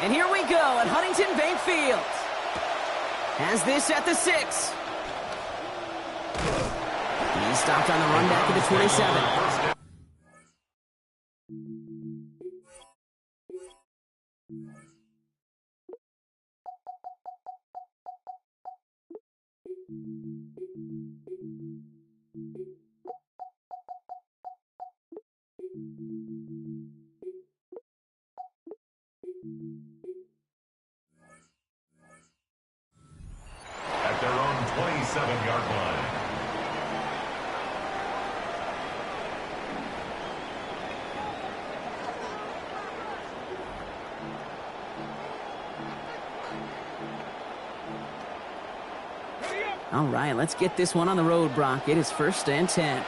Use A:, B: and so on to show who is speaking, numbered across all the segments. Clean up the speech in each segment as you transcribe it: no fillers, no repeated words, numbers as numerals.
A: And here we go at Huntington Bank Field. Has this at the 6. He stopped on the run back at the 27.
B: At their own 27-yard line.
A: All right, let's get this one on the road, Brock. It is 1st and 10.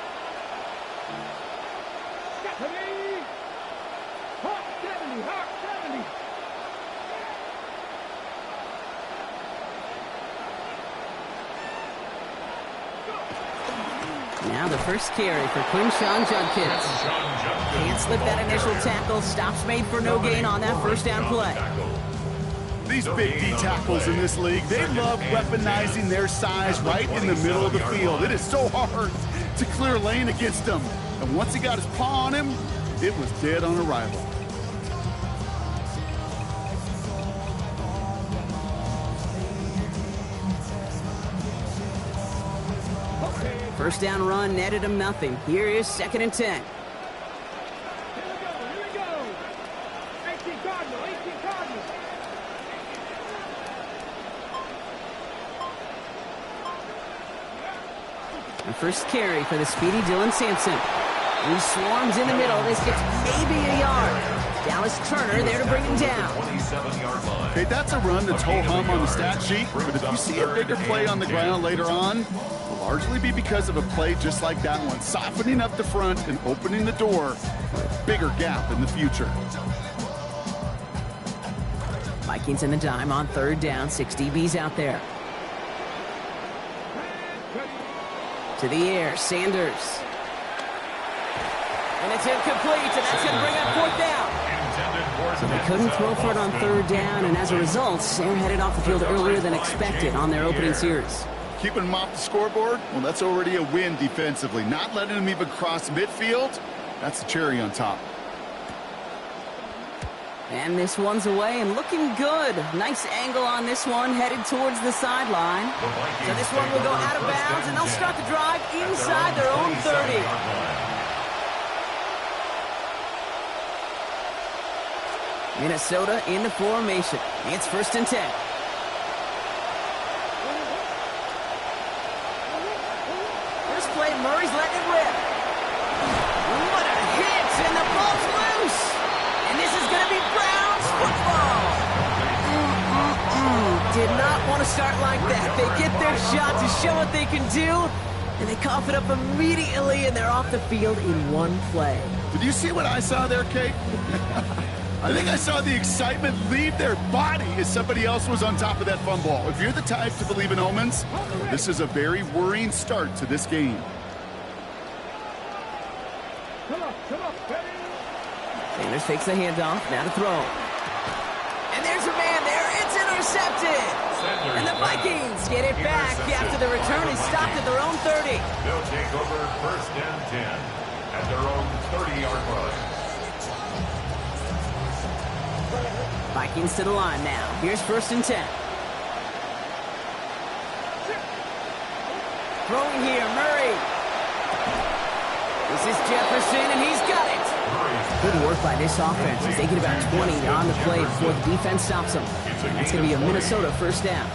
A: Now the first carry for Quinshon Judkins. Can't slip that initial tackle. Stops made for no gain on that first down play.
C: These big D tackles in this league, they love weaponizing their size right in the middle of the field. It is so hard to clear lane against them. And once he got his paw on him, it was dead on arrival.
A: First down run netted him nothing. Here is 2nd and 10.
D: Here we go. 18 Cardinal.
A: And first carry for the speedy Dylan Sampson. He swarms in the middle. This gets maybe a yard. Dallas Turner there to bring him down.
B: 27-yard line.
C: Okay, that's a run that's ho-hum on the stat sheet, but if you see a bigger play on the ground later on, it will largely be because of a play just like that one, softening up the front and opening the door for a bigger gap in the future.
A: Vikings in the dime on 3rd down. 6 DBs out there. To the air, Sanders. And it's incomplete, and that's going to bring up 4th down. So they couldn't throw for it on 3rd down, and as a result, they're headed off the field earlier than expected on their opening series.
C: Keeping them off the scoreboard, well, that's already a win defensively. Not letting them even cross midfield, that's the cherry on top.
A: And this one's away and looking good. Nice angle on this one, headed towards the sideline. So this one will go out of bounds, and they'll start the drive inside their own 30. Minnesota in the formation. It's 1st and 10. First play, Murray's letting it rip. What a hit, and the ball's loose. And this is going to be Browns football. Did not want to start like that. They get their shot to show what they can do, and they cough it up immediately, and they're off the field in one play.
C: Did you see what I saw there, Kate? I think I saw the excitement leave their body as somebody else was on top of that fumble. If you're the type to believe in omens, this is a very worrying start to this game.
A: Sanders takes the handoff, now to throw. And there's a man there, it's intercepted! And the Vikings get it back after the return is stopped at their own 30.
B: They'll take over 1st and 10 at their own 30-yard line.
A: Vikings to the line now. Here's 1st and 10. Throwing here, Murray. This is Jefferson, and he's got it. Good work by this offense as they get about 20 on the play before the defense stops them. And that's going to be a Minnesota 1st down.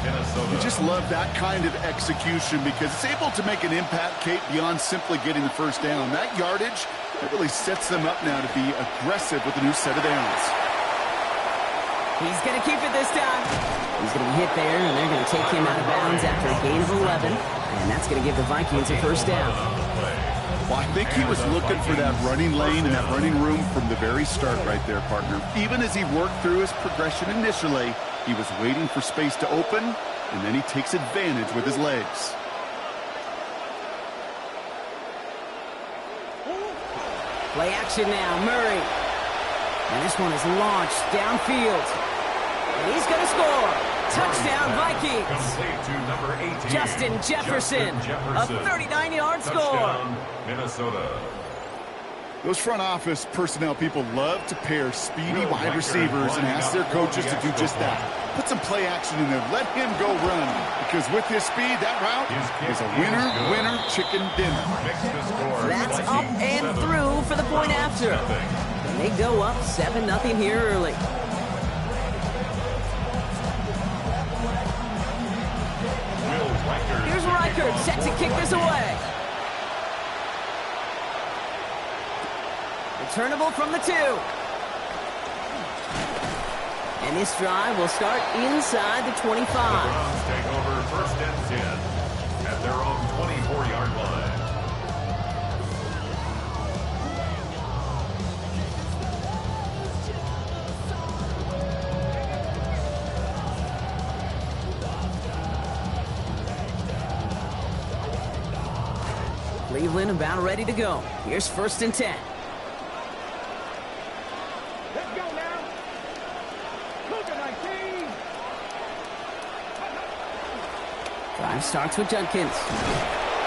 B: Minnesota.
C: You just love that kind of execution because it's able to make an impact, Kate, beyond simply getting the 1st down. That yardage, that really sets them up now to be aggressive with a new set of downs.
A: He's going to keep it this time. He's going to be hit there, and they're going to take him out of bounds after a gain of 11. And that's going to give the Vikings a 1st down.
C: Well, I think he was looking for that running lane and that running room from the very start right there, partner. Even as he worked through his progression initially, he was waiting for space to open, and then he takes advantage with his legs. Play
A: action now, Murray. And this one is launched downfield. And he's going to score. Touchdown, Vikings.
B: Complete to number 18.
A: Justin Jefferson. A 39-yard score.
B: Touchdown, Minnesota.
C: Those front office personnel people love to pair speedy wide receivers and ask their coaches to do just that. Put some play action in there. Let him go run. Because with his speed, that route is a winner, winner, chicken dinner.
A: That's up and through for the point after. And they go up 7-0 here early. Here's Reichert set to kick this away. Returnable from the 2. And this drive will start inside the 25.
B: The Browns take over 1st and 10 at their own 24-yard line.
A: Cleveland about ready to go. Here's 1st and 10.
D: Let's go now. Cougar 19.
A: Drive starts with Judkins.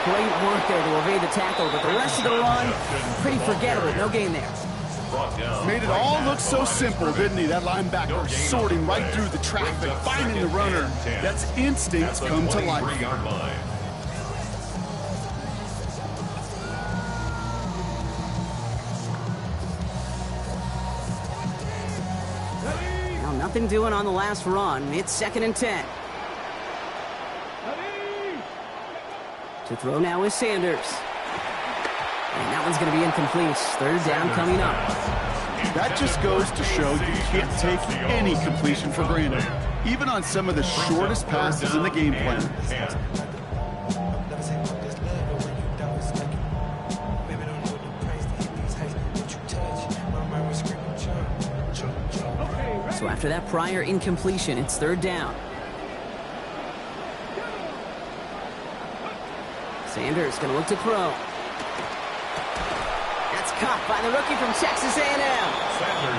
A: Great work there to evade the tackle, but the rest of the run, pretty forgettable. No gain there.
C: Made it all look so simple, didn't he? That linebacker sorting right through the traffic, finding the runner. That's instincts come to life.
A: Now nothing doing on the last run. It's 2nd and 10. To throw now is Sanders. And that one's going to be incomplete. 3rd down coming up.
C: That just goes to show you can't take any completion for granted, even on some of the shortest passes in the game plan.
A: So after that prior incompletion, it's 3rd down. Sanders going to look to throw. That's caught by the rookie from Texas A&M.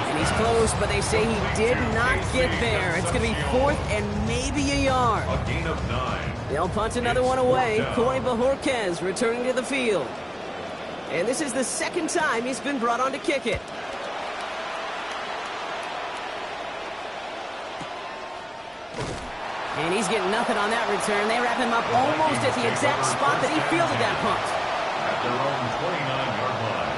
A: And he's close, but they say he did not get there. It's going to be 4th and maybe a yard.
B: A gain of 9.
A: They'll punt another one away. Corey Bajorquez returning to the field. And this is the 2nd time he's been brought on to kick it. And he's getting nothing on that return. They wrap him up almost at the exact spot that he fielded that punt.
B: At their own 29-yard line.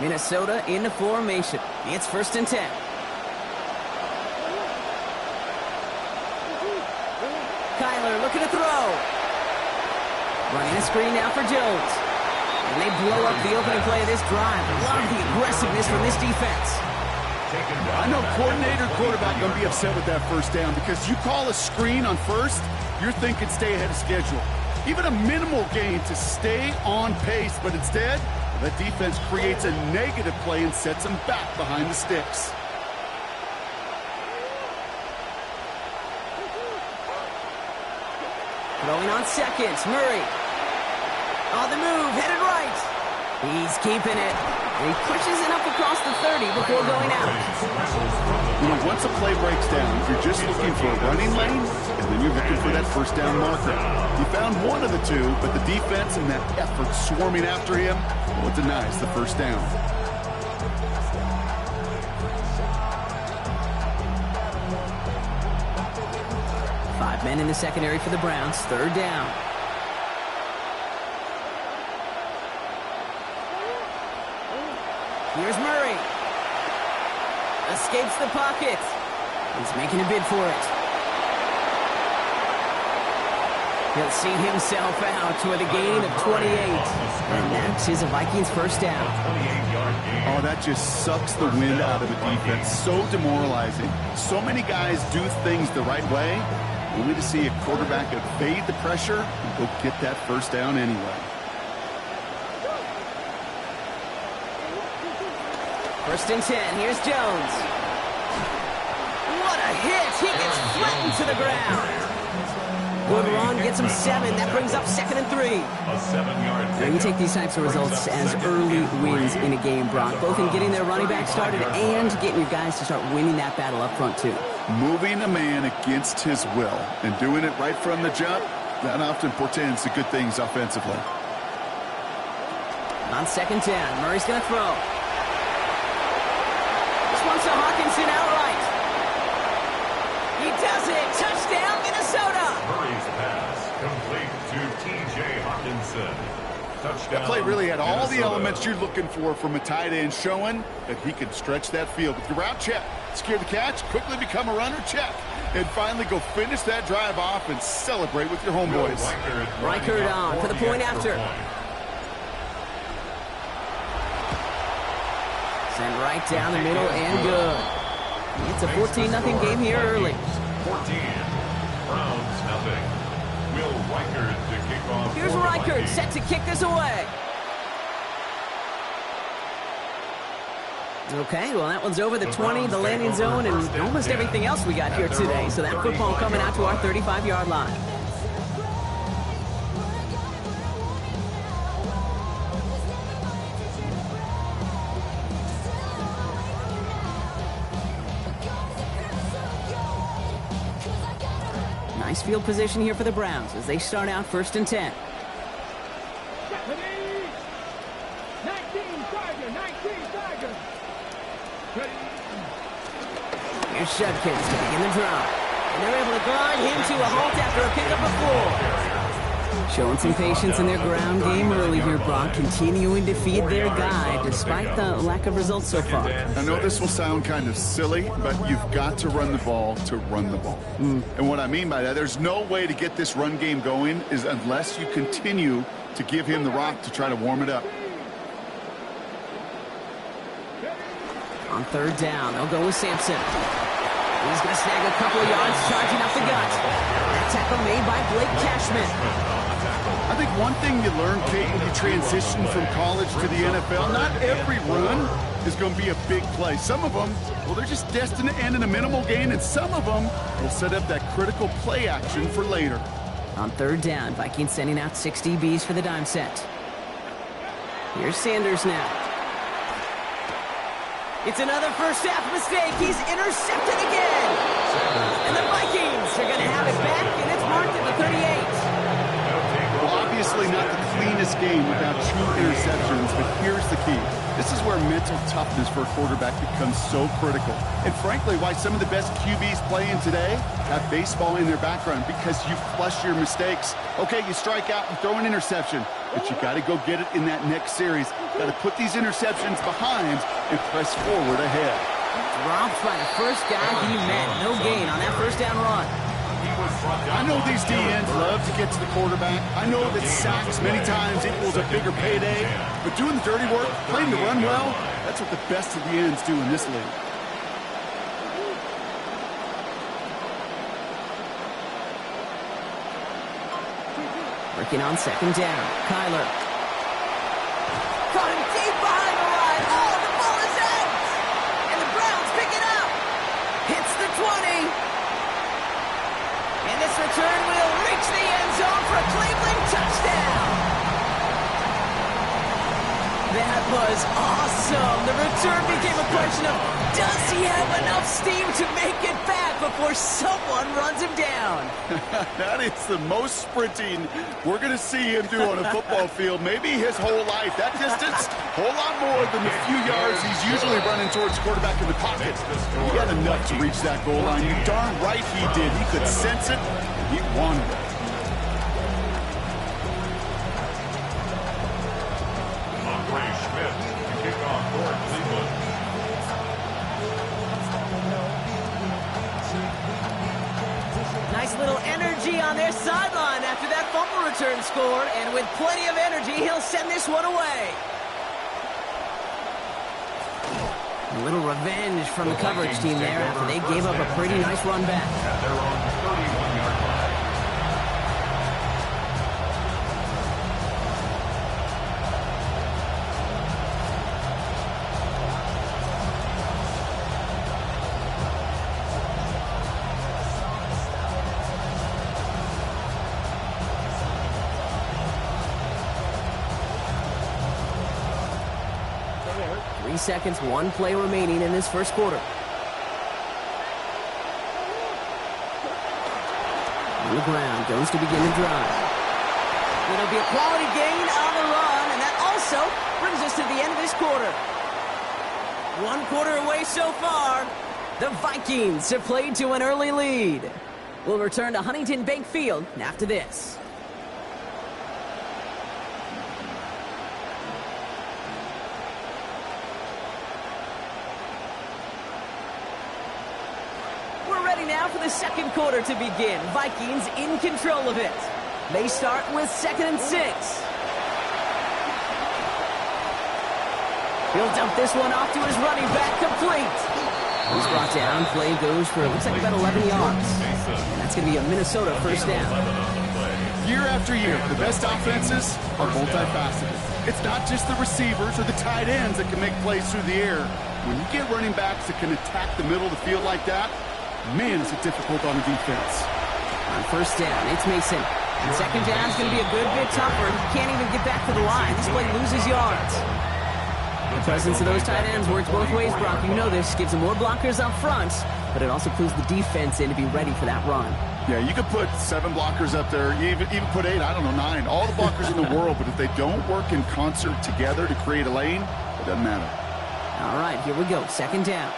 A: Minnesota in the formation. It's 1st and 10. Kyler looking to throw. Running a screen now for Jones. And they blow up the opening play of this drive. Love the aggressiveness from this defense.
C: I know coordinator, quarterback going to be upset with that 1st down because you call a screen on 1st, you're thinking stay ahead of schedule. Even a minimal gain to stay on pace, but instead, the defense creates a negative play and sets them back behind the sticks.
A: Throwing on 2nd, Murray. On the move, headed right. He's keeping it. He pushes it up across the 30 before going out.
C: You know, once a play breaks down, you're just looking for a running lane, and then you're looking for that 1st down marker. He found one of the two, but the defense and that effort swarming after him, well, it denies the 1st down.
A: Five men in the secondary for the Browns. 3rd down. Here's Murray. Escapes the pocket. He's making a bid for it. He'll see himself out with a gain of 28. And that is a Vikings 1st down.
C: Oh, that just sucks the wind out of the defense. So demoralizing. So many guys do things the right way, only to see a quarterback evade the pressure and go get that 1st down anyway.
A: 1st and 10. Here's Jones. What a hit. He gets flattened to the ground. Good run, gets him 7. That brings up 2nd and 3.
B: A 7-yard
A: Now, you take these types of results as early wins in a game, Brock, both in getting their running back started and getting your guys to start winning that battle up front, too.
C: Moving a man against his will and doing it right from the jump, that often portends to good things offensively.
A: On 2nd down, Murray's going to throw. This one's to Hawkinson outright. He does it. Touchdown, Minnesota.
B: Murray's pass complete to T.J. Hawkinson. Touchdown.
C: That play really had all the
B: Minnesota.
C: elements you're looking for from a tight end, showing that he could stretch that field with the route check, secure the catch, quickly become a runner check, and finally go finish that drive off and celebrate with your homeboys.
A: Reichert on for the point after. Send right down the middle and good. It's a 14-0 game here early.
B: 14. Browns nothing. Will Reichert to kick off.
A: Here's
B: for the
A: Reichert
B: Vikings.
A: set to kick this away. Okay, well, that one's over the 20, the landing zone, and almost everything else we got here today. So that football coming out to our 35-yard line. Nice field position here for the Browns as they start out 1st and 10.
D: 19 Tiger.
A: Here's Judkins to begin the drive. And they're able to grind him to a halt after a pickup of 4. Showing some patience in their ground game early here, Brock, continuing to feed their guy despite the lack of results so far.
C: I know this will sound kind of silly, but you've got to run the ball to run the ball. And what I mean by that, there's no way to get this run game going is unless you continue to give him the rock to try to warm it up.
A: On 3rd down, they'll go with Sampson. He's going to snag a couple of yards, charging up the gut. That tackle made by Blake Cashman.
C: I think one thing you learn, Kate, when you transition from college to the NFL, not every run is going to be a big play. Some of them, well, they're just destined to end in a minimal gain, and some of them will set up that critical play action for later.
A: On 3rd down, Vikings sending out 6 DBs for the dime set. Here's Sanders now. It's another first half mistake. He's intercepted again. And the Vikings are going to have it back, and it's marked at the 38.
C: Well, obviously not the cleanest game without 2 interceptions, but here's the key. This is where mental toughness for a quarterback becomes so critical. And frankly, why some of the best QBs playing today have baseball in their background, because you flush your mistakes. Okay, you strike out and throw an interception, but you got to go get it in that next series. Got to put these interceptions behind and press forward ahead.
A: Dropped by the first guy he met. No gain on that first down run.
C: I know these DNs love to get to the quarterback. I know that sacks many times equals a bigger payday. But doing the dirty work, playing to run well, that's what the best of the ends do in this league.
A: Working on 2nd down. Kyler. Caught him deep behind the line. Oh, the ball is out. And the Browns pick it up. Hits the 20. And this return will reach the end zone for a Cleveland touchdown. That was awesome. The return became a question of, does he have enough steam to make it back before someone runs him down?
C: That is the most sprinting we're going to see him do on a football field. Maybe his whole life. That distance, whole lot more than the few yards he's usually running towards quarterback in the pocket. He had enough to reach that goal line. You're darn right he did. He could sense it, and he wanted it.
B: Andre Schmidt to kick off for Cleveland.
A: Nice little energy on their sideline after that fumble return scored, and with plenty of energy, he'll send this one away. A little revenge from the coverage team there after they gave up a pretty nice run back.
B: At their own 31-yard line.
A: 30 seconds, one play remaining in this first quarter. On the ground, goes to begin the drive. It'll be a quality gain on the run, and that also brings us to the end of this quarter. One quarter away so far. The Vikings have played to an early lead. We'll return to Huntington Bank Field after this. We're ready now for the second quarter to begin. Vikings in control of it. They start with 2nd and 6. He'll dump this one off to his running back, complete. He's brought down. Play goes for, it looks like about 11 yards. And that's going to be a Minnesota first down.
C: Year after year, the best offenses are multifaceted. It's not just the receivers or the tight ends that can make plays through the air. When you get running backs that can attack the middle of the field like that, man, is it difficult on the defense.
A: On first down, it's Mason. And second down is going to be a good bit tougher. He can't even get back to the line. This play loses yards. The presence of those tight ends works both ways, Brock. You know this. Gives them more blockers up front, but it also clues the defense in to be ready for that run.
C: Yeah, you could put 7 blockers up there, even put 8, I don't know, 9. All the blockers in the world, but if they don't work in concert together to create a lane, it doesn't matter.
A: All right, here we go. Second down.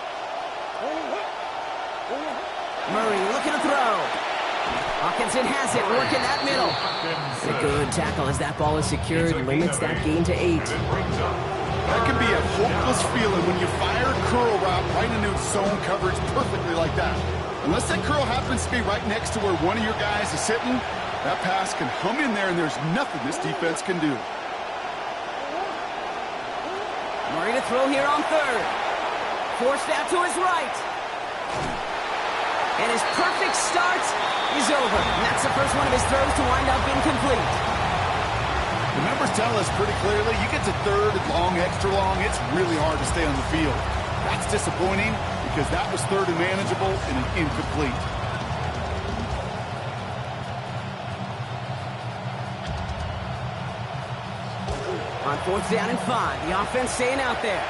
A: Murray looking to throw. Hawkinson has it, working that middle. A good tackle as that ball is secured, limits that gain to 8.
C: That can be a hopeless feeling when you fire a curl route right into zone coverage perfectly like that. Unless that curl happens to be right next to where one of your guys is sitting, that pass can hum in there and there's nothing this defense can do.
A: Murray to throw here on 3rd. Forced out to his right. And his perfect start is over. And that's the first one of his throws to wind up incomplete.
C: The numbers tell us pretty clearly, you get to 3rd and long, extra long, it's really hard to stay on the field. That's disappointing because that was 3rd and manageable and an incomplete.
A: On 4th down and 5, the offense staying out there.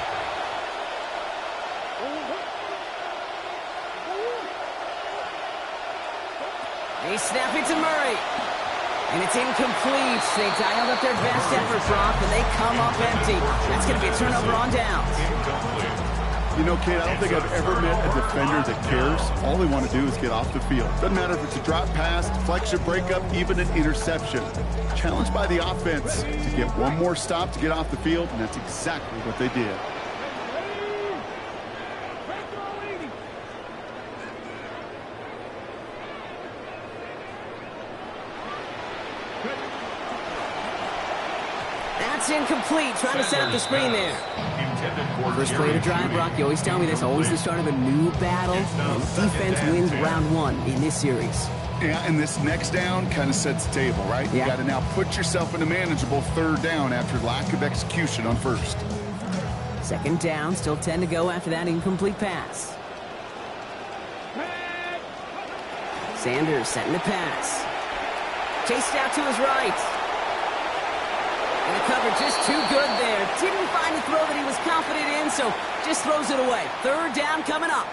A: They snap it to Murray. And it's incomplete. They dialed up their best effort, Brock, and they come up empty. That's going to be a turnover on downs.
C: You know, Kate, I don't think I've ever met a defender that cares. All they want to do is get off the field. Doesn't matter if it's a drop pass, deflection, breakup, even an interception. Challenged by the offense to get one more stop to get off the field, and that's exactly what they did.
A: That's incomplete. Trying to set up the screen there. First play of the drive, Brock. You always tell me this. Always the start of a new battle. And defense wins round 1 in this series.
C: Yeah, and this next down kind of sets the table, right?
A: Yeah.
C: You got to now put yourself in a manageable 3rd down after lack of execution on 1st.
A: Second down, still 10 to go after that incomplete pass. Sanders setting the pass. Chased out to his right. And the cover just too good there. Didn't find the throw that he was confident in, so just throws it away. 3rd down coming up.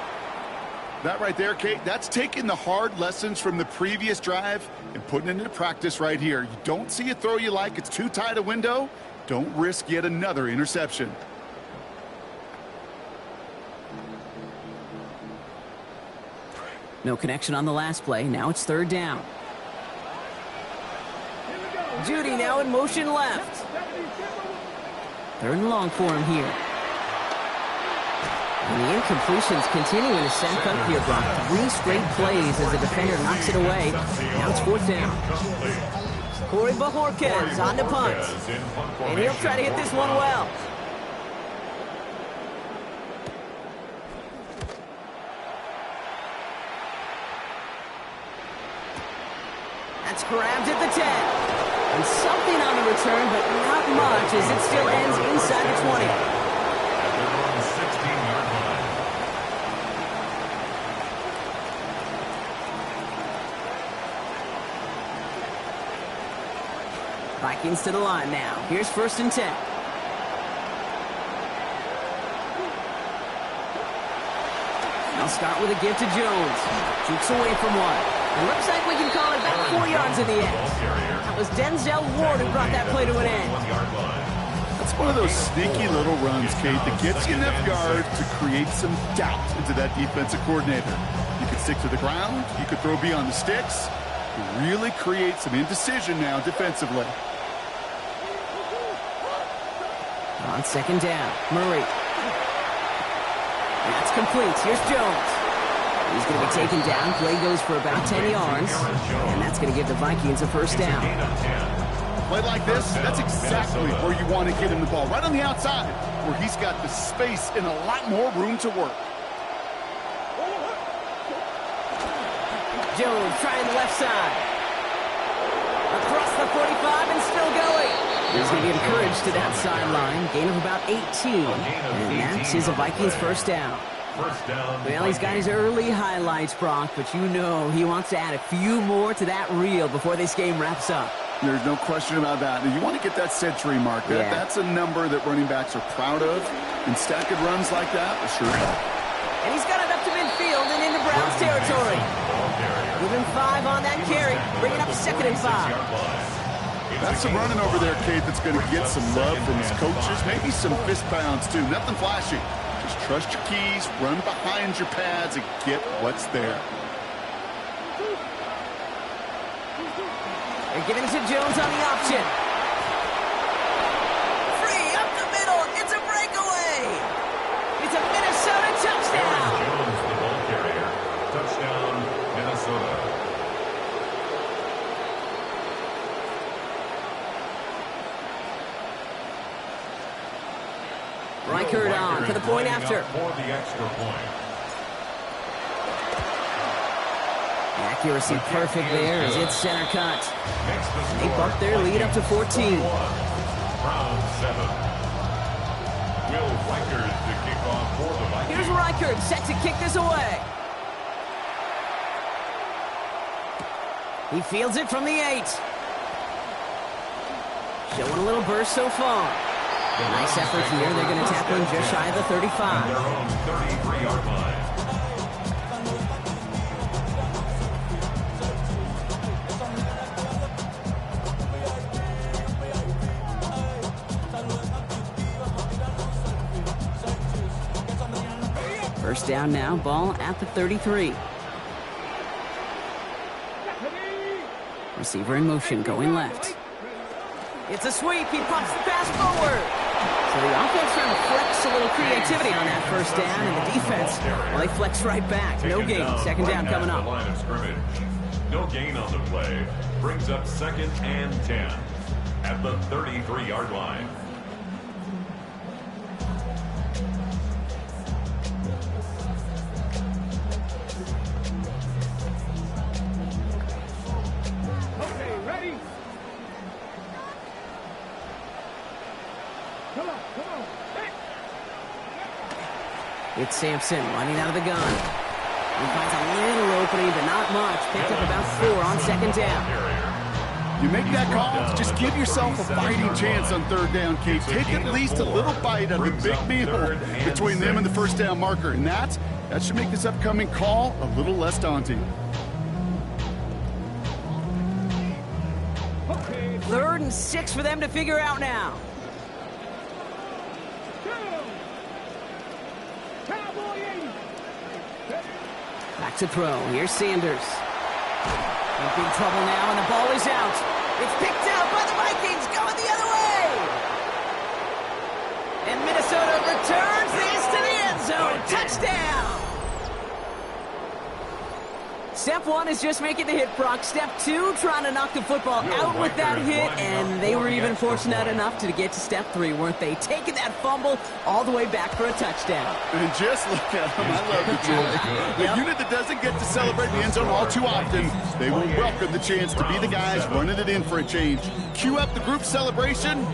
C: That right there, Kate, that's taking the hard lessons from the previous drive and putting it into practice right here. You don't see a throw you like, it's too tight a window, don't risk yet another interception.
A: No connection on the last play. Now it's 3rd down. Judy now in motion left. 3rd and long for him here. And the incompletions continuing to stack up here, Brock. 3 straight plays as the defender knocks it away. Now it's 4th down. Corey Bajorquez on the punt. And he'll try to hit this one well. That's grabbed at the 10. And something on the return, but not much as it still ends inside the 20. Vikings to the line now. Here's 1st and 10. I'll start with a give to Jones. Jukes away from one. It looks like we can call it back 4 yards in the end. That was Denzel Ward who brought that play to an end.
C: That's one of those sneaky little runs, Kate, that gets you enough yards to create some doubt into that defensive coordinator. You could stick to the ground. You could throw beyond the sticks. You really create some indecision now defensively.
A: On second down, Murray. That's complete. Here's Jones. He's going to be taken down. Play goes for about 10 yards. And that's going to give the Vikings a first down.
C: Play like this, that's exactly where you want to get him the ball. Right on the outside, where he's got the space and a lot more room to work.
A: Jones trying the left side. Across the 45 and still going. He's going to be encouraged to that sideline. Gain of about 18. And that is a Vikings first down. Well, he's got his early highlights, Brock, but you know he wants to add a few more to that reel before this game wraps up.
C: There's no question about that. You want to get that century mark. That's a number that running backs are proud of. And stacking runs like that will sure help.
A: And he's got it up to midfield and into Browns territory. Give him 5 on that carry. Bring it up to 2nd and 5.
C: That's some running over there, Kate, that's going to get some love from his coaches. Maybe some fist pounds, too. Nothing flashy. Just trust your keys, run behind your pads, and get what's there.
A: They're giving it to Jones on the option. Free up the middle. It's a breakaway. It's a Minnesota touchdown.
B: Jones, the ball carrier. Touchdown, Minnesota.
A: Reichard on for the point after.
B: For the extra point.
A: Accuracy perfect there as it's center cut. They bump their lead up to 14.
B: Round 7. Will Reichard to kick off for the Vikings.
A: Here's Reichard set to kick this away. He fields it from the 8. Showing a little burst so far. Nice effort here. They're going to tackle him just shy of the 35.
B: Their own 33-yard line.
A: First down now, ball at the 33. Receiver in motion, going left. It's a sweep, he pumps the pass forward. So the offense trying to flex a little creativity on that first down, and the defense, well, they flex right back. No gain, second down coming up.
B: Line of scrimmage. No gain on the play. Brings up 2nd and 10 at the 33-yard line.
A: It's Sampson running out of the gun. He finds a little opening, but not much. Picked up about 4 on second down.
C: You make that call, just give yourself a fighting chance on third down, Kate. Take at least a little bite out of the big meal between them and the first down marker. And that should make this upcoming call a little less daunting.
A: 3rd and 6 for them to figure out now. Back to throw. Here's Sanders. In big trouble now, and the ball is out. It's picked out by the Vikings, going the other way. And Minnesota returns this to the end zone. Touchdown. Step 1 is just making the hit, Brock. Step 2, trying to knock the football out with that hit, and they were even fortunate enough to get to step 3, weren't they? Taking that fumble all the way back for a touchdown.
C: And just look at them. I love the joy. The unit that doesn't get to celebrate the end zone all too often, they will welcome the chance to be the guys running it in for a change. Cue up the group celebration.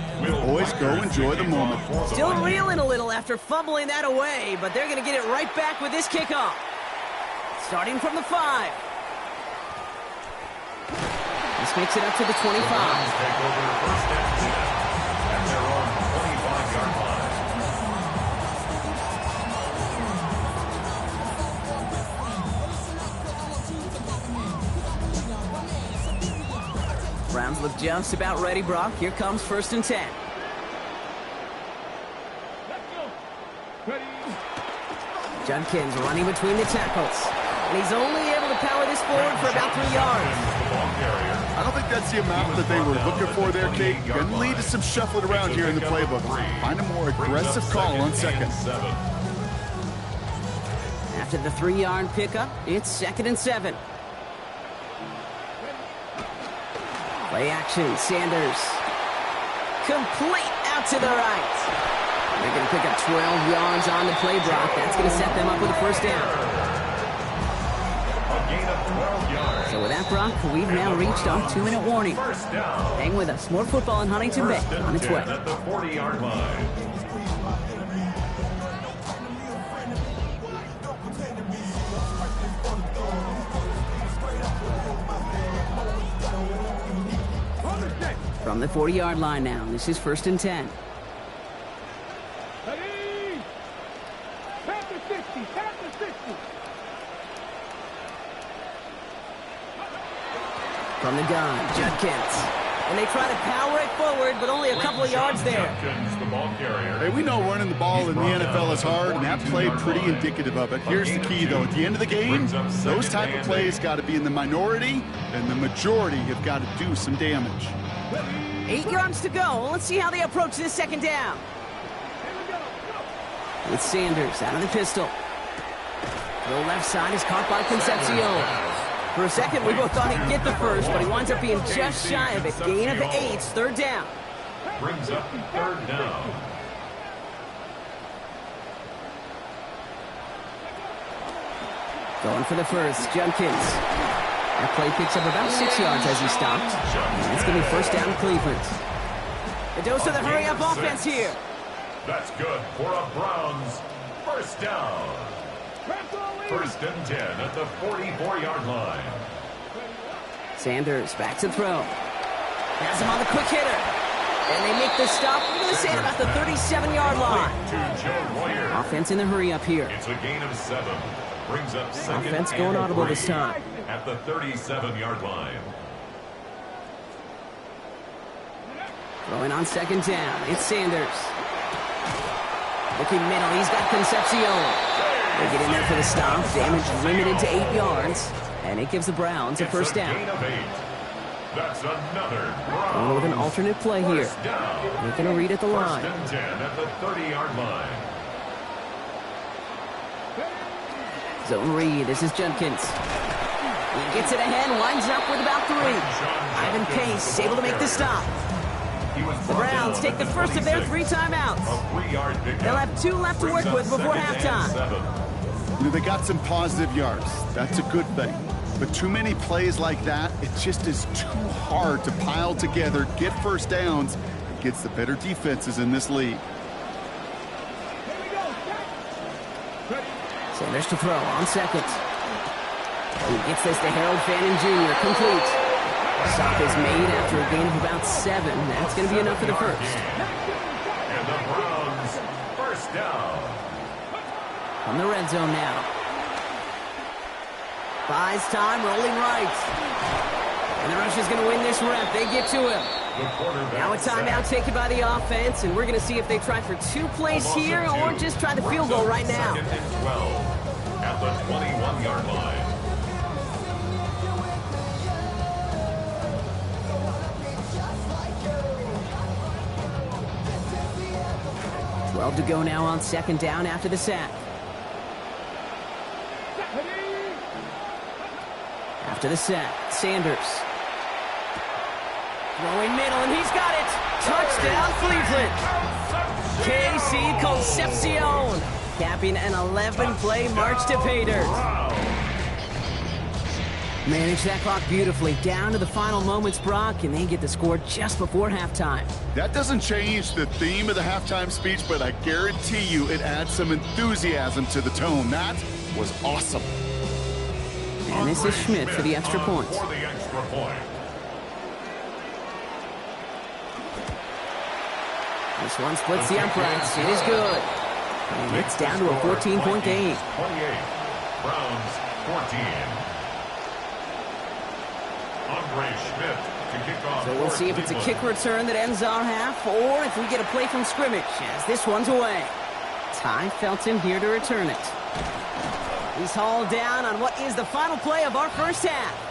C: Boys, go enjoy the moment.
A: Still reeling a little after fumbling that away, but they're going to get it right back with this kickoff. Starting from the 5. This makes it up to the 25.
B: Take over first and 10 at their own 25-yard line.
A: Browns look just about ready, Brock. Here comes 1st and 10. Judkins running between the tackles. And he's only able to power this forward for about 3 yards.
C: I don't think that's the amount that they were looking for there, Kate. Going to lead to some shuffling around here in the playbook. Find a more aggressive call on 2nd.
A: After the 3-yard pickup, it's 2nd and 7. Play action, Sanders. Complete out to the right. They're going to pick up 12 yards on the play, Brock. That's going to set them up with a 1st down.
B: A gain of 12 yards.
A: So with that, Brock, we've now reached our 2-minute warning.
B: 1st down.
A: Hang with us. More football in Huntington Bay on its way.
B: At the 40-yard line.
A: From the 40-yard line now, this is 1st and 10.
D: Ready? Tap the 60, tap the 60.
A: From the gun, Judkins. And they try to power it forward, but only a couple of yards there.
B: Judkins, the ball carrier.
C: Hey, we know running the ball in the NFL is hard, and that play pretty indicative of it. Here's the key, though. At the end of the game, those type of plays got to be in the minority, and the majority have got to do some damage.
A: 8 yards to go. Let's see how they approach this 2nd down. With Sanders out of the pistol. The left side is caught by Concepcion. For a second, we both thought he'd get the 1st, but he winds up being just shy of it. Gain of 8, 3rd down.
B: Brings up 3rd down.
A: Going for the 1st, Judkins. That play picks up about 6 yards as he stopped. And it's going to be 1st down Cleveland. A dose of the hurry-up offense here.
B: That's good for a Browns 1st down. 1st and 10 at the 44-yard line.
A: Sanders back to throw. Has him on the quick hitter. And they make the stop. We're going to say at about the 37-yard line.
B: To Joe Warrior.
A: Offense in the hurry-up here.
B: It's a gain of 7. Brings up 2nd
A: Offense
B: and
A: going audible
B: 3
A: this time.
B: at the 37-yard line.
A: Throwing on 2nd down. It's Sanders. Looking middle. He's got Concepcion. They get in there for the stop. Damage limited to 8 yards. And it gives the Browns a 1st down.
B: Gain of 8. That's another Browns.
A: Going with an alternate play here. They're going to read at the line.
B: 1st and 10 at the 30-yard line.
A: Zone read. This is Judkins. He gets it ahead. Winds up with about 3. Ivan Pace able to make the stop. The Browns take the 1st of their 3 timeouts. They'll have 2 left to work with before halftime.
C: You know, they got some positive yards. That's a good thing. But too many plays like that, it just is too hard to pile together, get 1st downs, against the better defenses in this league.
A: Sanders to throw on 2nd. He gets this to Harold Fannin Jr. Complete. Stop is made after a gain of about 7. That's going to be enough for the 1st.
B: And the Browns 1st down.
A: From the red zone now. Buys time, rolling right. And the Rush is going to win this rep. They get to him. Now a timeout taken by the offense, and we're going to see if they try for 2 plays here or just try the field goal right now.
B: 2nd and 12 at the 21-yard line.
A: 12 to go now on 2nd down after the sack. After the sack, Sanders. Throwing middle, and he's got it. Touchdown, Cleveland. KC Concepcion capping an 11-play march to pay dirt. Manage that clock beautifully down to the final moments, Brock, and they get the score just before halftime.
C: That doesn't change the theme of the halftime speech, but I guarantee you it adds some enthusiasm to the tone. That was awesome.
A: And this is Schmidt for the extra point.
B: For the extra point.
A: This one splits the uprights. It is good. And it's down to a 14-point game.
B: 28. Browns 14. Andre Schmidt to kick off.
A: So we'll see if it's a kick return that ends our half, or if we get a play from scrimmage, as this one's away. Ty Felton here to return it. He's hauled down on what is the final play of our first half.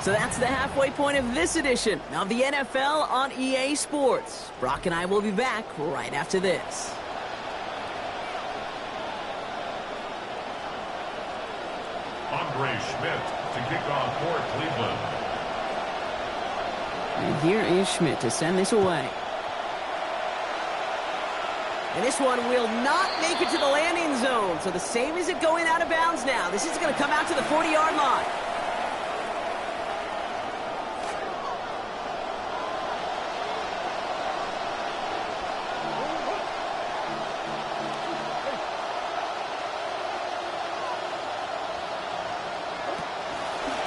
A: So that's the halfway point of this edition of the NFL on EA Sports. Brock and I will be back right after this.
B: Andre Schmidt to kick off for Cleveland.
A: And here is Schmidt to send this away. And this one will not make it to the landing zone. So the same as it going out of bounds now. This is going to come out to the 40-yard line.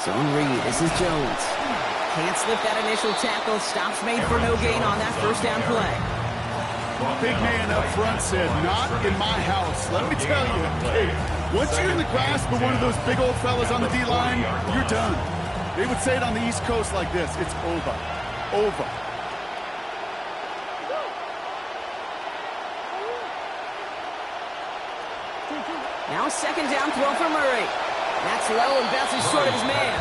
A: Zone read. This is Jones. Can't slip that initial tackle. Stops made for no gain on that first down play.
C: Big man up front said, not in my house. Let me tell you, hey, once you're in the grasp of one of those big old fellas on the D-line, you're done. They would say it on the East Coast like this. It's over. Over.
A: Now second down throw for Murray. That's low and bounces short of his man.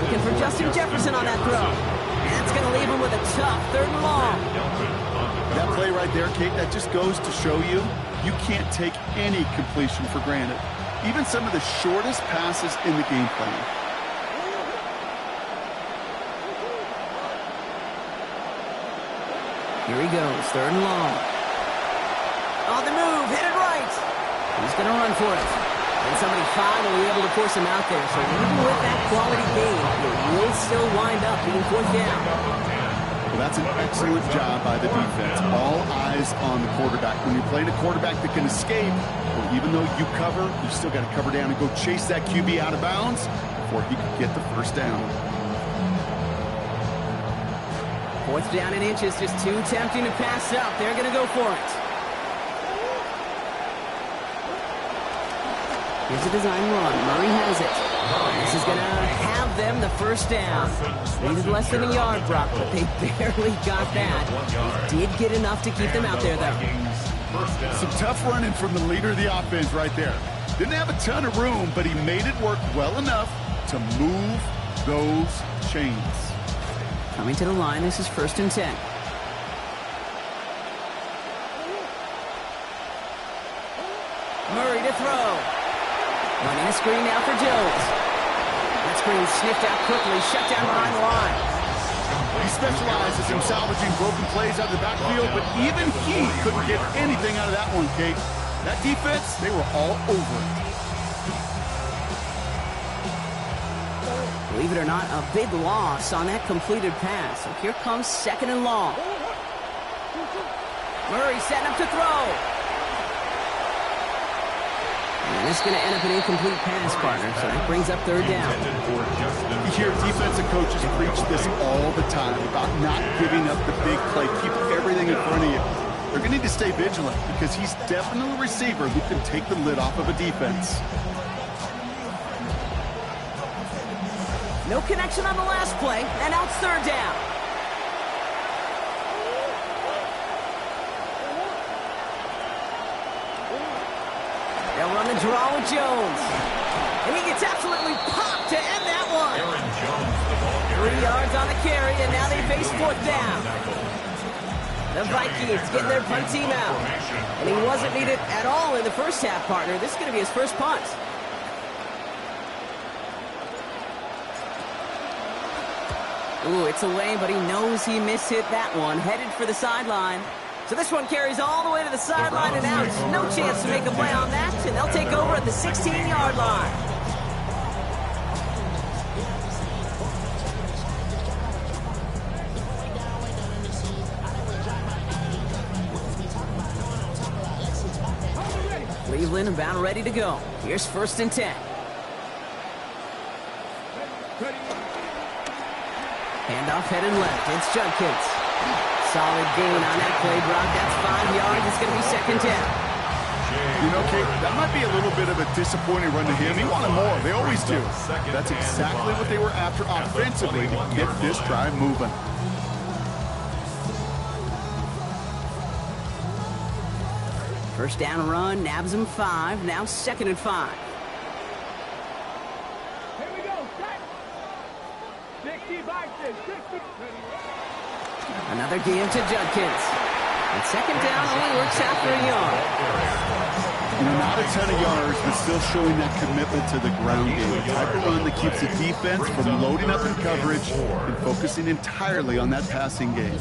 A: Looking for Justin Jefferson on that throw. That's going to leave him with a tough 3rd and long.
C: That play right there, Kate, that just goes to show you, you can't take any completion for granted. Even some of the shortest passes in the game plan.
A: Here he goes, 3rd and long. On the move, headed right. He's going to run for it. And somebody finally able to force him out there. So even with that quality gain, it will still wind up being 4th down.
C: Well, that's an excellent job by the defense. All eyes on the quarterback. When you're playing a quarterback that can escape, well, even though you cover, you still got to cover down and go chase that QB out of bounds before he can get the first down.
A: 4th down and inches, just too tempting to pass up. They're going to go for it. Here's a design run. Murray has it. This is going to have them the first down. Needed less than a yard, Brock, but they barely got that. Did get enough to keep them out there, though.
C: Some tough running from the leader of the offense right there. Didn't have a ton of room, but he made it work well enough to move those chains.
A: Coming to the line, this is 1st and 10. Murray to throw. Running a screen now for Jones. That screen sniffed out quickly, shut down behind the line.
C: He specializes in salvaging broken plays out of the backfield, but even he couldn't get anything out of that one, Kate. That defense, they were all over it.
A: Believe it or not, a big loss on that completed pass. So here comes 2nd and long. Murray setting up to throw. And this is going to end up an incomplete pass, partner, so that brings up 3rd down.
C: You hear defensive coaches preach this all the time about not giving up the big play. Keep everything in front of you. They're going to need to stay vigilant because he's definitely a receiver who can take the lid off of a defense.
A: No connection on the last play, and now it's 3rd down. They'll run the draw with Jones. And he gets absolutely popped to end that one. 3 yards on the carry, and now they face 4th down. The Vikings getting their punt team out. And he wasn't needed at all in the first half, partner. This is going to be his first punt. Ooh, it's away, but he knows he mishit that one. Headed for the sideline. So this one carries all the way to the sideline and out. No chance to make a play on that, and they'll take over at the 16-yard line. Cleveland about ready to go. Here's 1st and 10. Handoff headed left. It's Judkins. Solid gain on that play, Brock. That's 5 yards. It's going to be 2nd down.
C: You know, Kate, that might be a little bit of a disappointing run to him. He wanted more. They always do. That's exactly what they were after offensively to get this drive moving.
A: First down run, nabs him 5. Now 2nd and 5.
D: Here we go. Set. 60 back there. 60.
A: Another game to Judkins. And 2nd down only works out for a yard.
C: You know, not a ton of yards, but still showing that commitment to the ground game. The type of run that keeps the defense from loading up in coverage and focusing entirely on that passing game.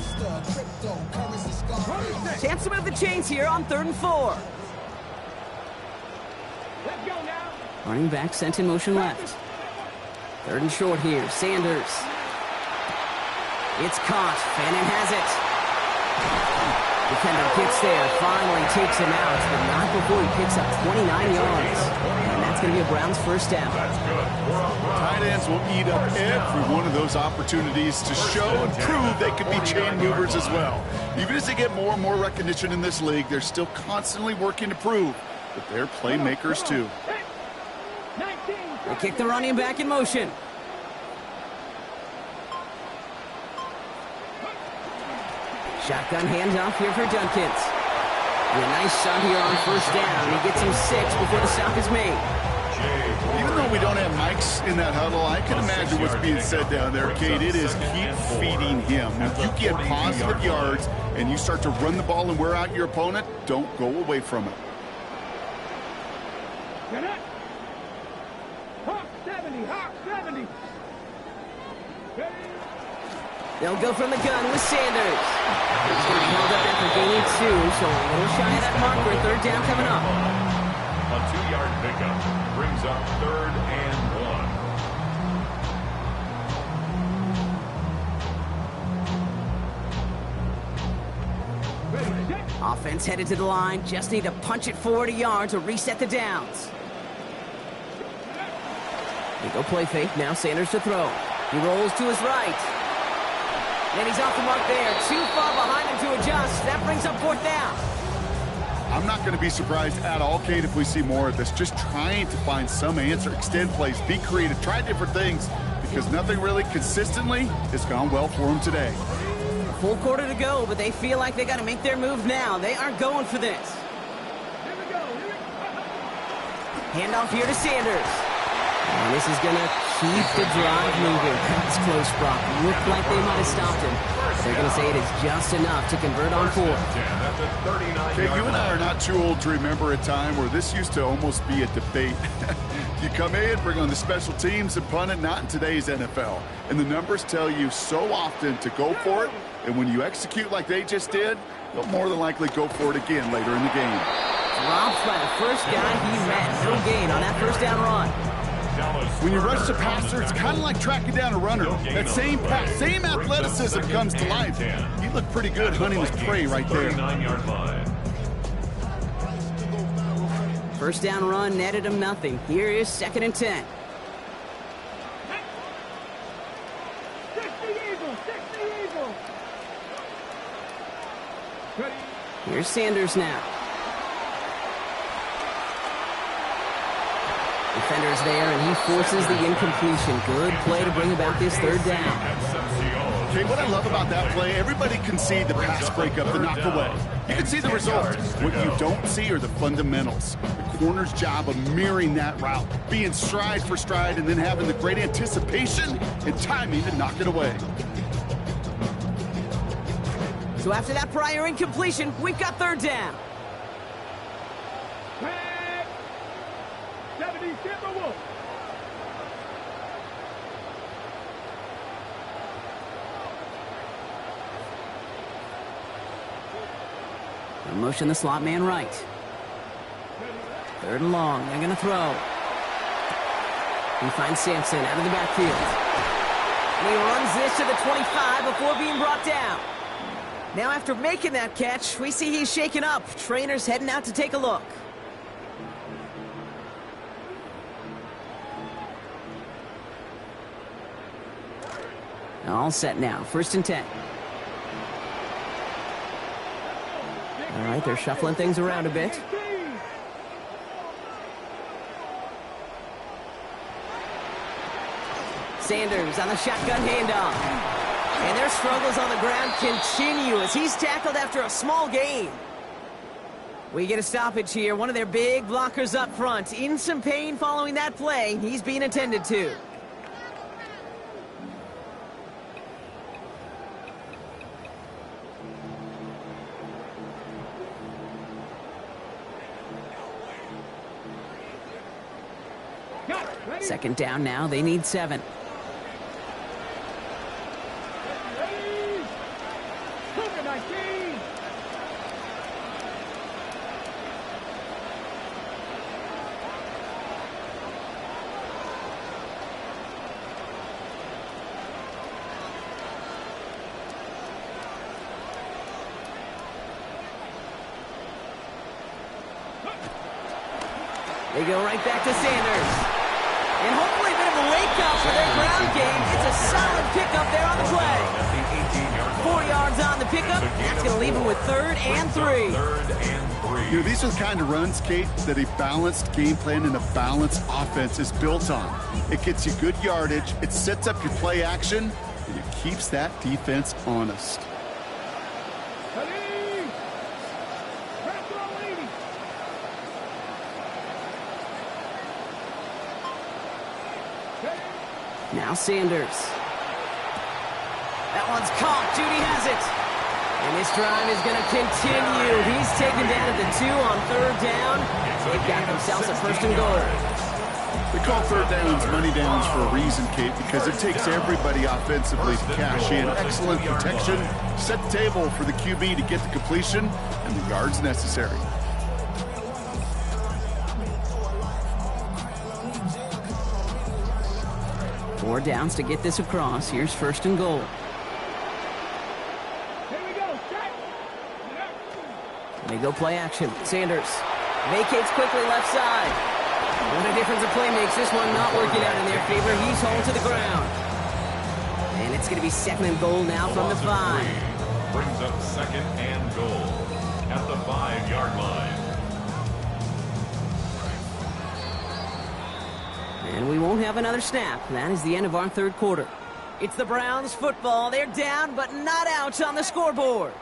A: Chance to move the chains here on 3rd and 4.
D: Let's go now.
A: Running back sent in motion left. 3rd and short here. Sanders. It's caught. Fannin has it. Defender gets there. Finally takes him out, but not before he picks up 29 yards. And that's going to be a Browns first down.
C: Tight ends will eat up every one of those opportunities to show and prove they can be chain movers as well. Even as they get more and more recognition in this league, they're still constantly working to prove that they're playmakers too.
D: 19.
A: They kick the running back in motion. Shotgun handoff here for Judkins. And a nice shot here on 1st down. He gets him 6 before the stop is made.
C: Even though we don't have mics in that huddle, I can imagine what's being said down there, Kate. It is keep feeding him. If you get positive yards and you start to run the ball and wear out your opponent, don't go away from it.
D: Get it. Hawk 70. Hawk 70.
A: They'll go from the gun with Sanders. He's going to be held up after gaining 2, so a little shy of that marker. 3rd down coming up.
B: A 2-yard pickup brings up 3rd and 1.
A: Offense headed to the line. Just need to punch it forward a yard to reset the downs. They go play fake. Now Sanders to throw. He rolls to his right. And he's off the mark there. Too far behind him to adjust. That brings up 4th down.
C: I'm not going to be surprised at all, Kate, if we see more of this. Just trying to find some answer, extend plays, be creative, try different things, because nothing really consistently has gone well for them today.
A: A full quarter to go, but they feel like they got to make their move now. They aren't going for this.
D: Here we go.
A: Handoff here to Sanders. And this is going to keep the drive moving. That's close, Brock. Looked like they might have stopped him. They're going to say it is just enough to convert on 4th.
C: Okay, you and I are not too old to remember a time where this used to almost be a debate. You come in, bring on the special teams, and punt it. Not in today's NFL. And the numbers tell you so often to go for it. And when you execute like they just did, they'll more than likely go for it again later in the game.
A: Dropped by the first guy he met. No gain on that 1st down run.
C: When you rush the passer, it's kind of like tracking down a runner. That same pass, same athleticism comes to life. He looked pretty good hunting his prey right there.
A: 1st down run netted him nothing. Here is 2nd and 10.
D: 60 Eagles. 60 Eagles.
A: Here's Sanders now. Defender's there, and he forces the incompletion. Good play to bring about this 3rd down.
C: Okay, what I love about that play, everybody can see the pass breakup, the knockaway. You can see the result. What you don't see are the fundamentals. The corner's job of mirroring that route, being stride for stride, and then having the great anticipation and timing to knock it away.
A: So after that prior incompletion, we've got 3rd down.
D: 70 Timberwolves.
A: They'll motion the slot man right. 3rd and long. They're going to throw. He finds Sampson out of the backfield. And he runs this to the 25 before being brought down. Now after making that catch, we see he's shaken up. Trainer's heading out to take a look. All set now. 1st and 10. All right, they're shuffling things around a bit. Sanders on the shotgun handoff. And their struggles on the ground continue as he's tackled after a small gain. We get a stoppage here. One of their big blockers up front. In some pain following that play. He's being attended to. Second down now. They need 7. They go right back to Sanders. And hopefully a bit of a wake-up for their ground game. It's a solid pickup there on the play. 4 yards on the pickup. That's going to leave him with 3rd and 3.
C: You know, these are the kind of runs, Kate, that a balanced game plan and a balanced offense is built on. It gets you good yardage, it sets up your play action, and it keeps that defense honest.
A: Now Sanders. That one's caught. Judy has it. And this drive is going to continue. He's taken down at the 2 on 3rd down. They've got themselves a 1st and goal.
C: We call 3rd downs money downs for a reason, Kate, because it takes everybody offensively to cash in. Excellent protection, set the table for the QB to get the completion and the yards necessary.
A: Four downs to get this across. Here's 1st and goal.
D: Here we go.
A: They go play action. Sanders vacates quickly left side. What a difference a play makes. This one not working out in their favor. He's home to the ground. And it's going to be 2nd and goal now from the 5.
B: Brings up 2nd and goal at the 5-yard line.
A: And we won't have another snap. That is the end of our 3rd quarter. It's the Browns football. They're down, but not out on the scoreboard.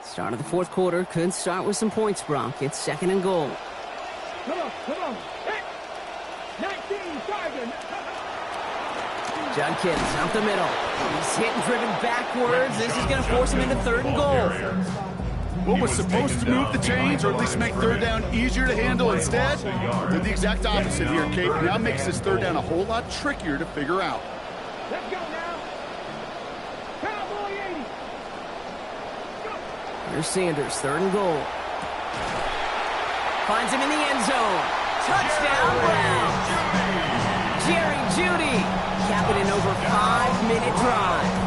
A: Start of the 4th quarter could start with some points, Brock. It's 2nd and goal.
D: Come on. Hit. 19, Sergeant.
A: Judkins up the middle. He's hit and driven backwards. This is going to force him into 3rd and goal.
C: What was supposed to move the chains, or at least make 3rd down easier to handle instead, did the exact opposite here, Kate. Now makes this 3rd down a whole lot trickier to figure out.
D: Let's go now. Cowboy 80.
A: Here's Sanders, 3rd and goal. Finds him in the end zone. Touchdown, Browns. Jerry Jeudy capping an over 5-minute drive.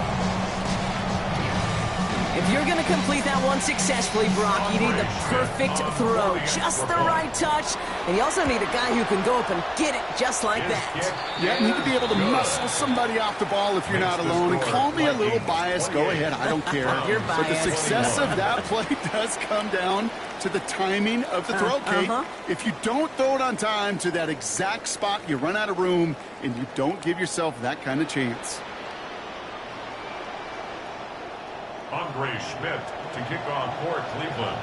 A: If you're going to complete that one successfully, Brock, you need the perfect throw, just the right touch, and you also need a guy who can go up and get it just like that.
C: Yeah, you need to be able to muscle somebody off the ball if you're not alone. And call me a little biased. Go ahead. I don't care.
A: You're
C: But the
A: biased.
C: success of that play does come down to the timing of the throw, Kate. If you don't throw it on time to that exact spot, you run out of room, and you don't give yourself that kind of chance.
B: Andre Schmidt to kick off for Cleveland.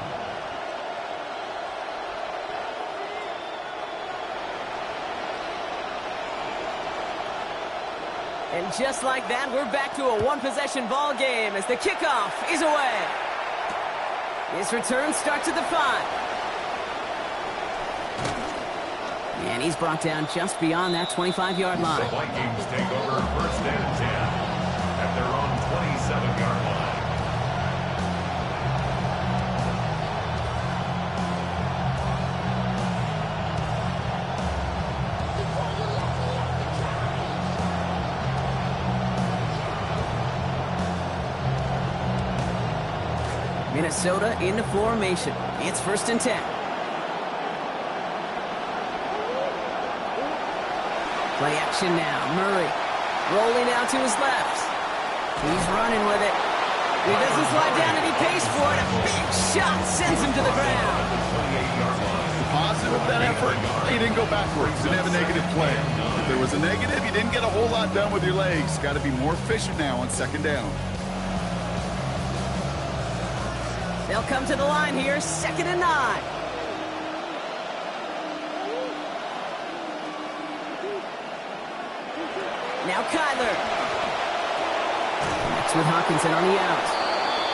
A: And just like that, we're back to a one-possession ball game as the kickoff is away. This return starts at the 5. And he's brought down just beyond that 25-yard line.
B: The Vikings take over 1st and 10 at their own 27-yard line.
A: Minnesota into formation. It's 1st and 10. Play action now. Murray rolling out to his left. He's running with it. He doesn't slide down and he pays for it. A big shot sends him to the ground.
C: Positive of that effort, he didn't go backwards, didn't have a negative play. If there was a negative, you didn't get a whole lot done with your legs. Got to be more efficient now on second down.
A: They'll come to the line here, 2nd and 9. Now Kyler. Next with Hockenson on the out.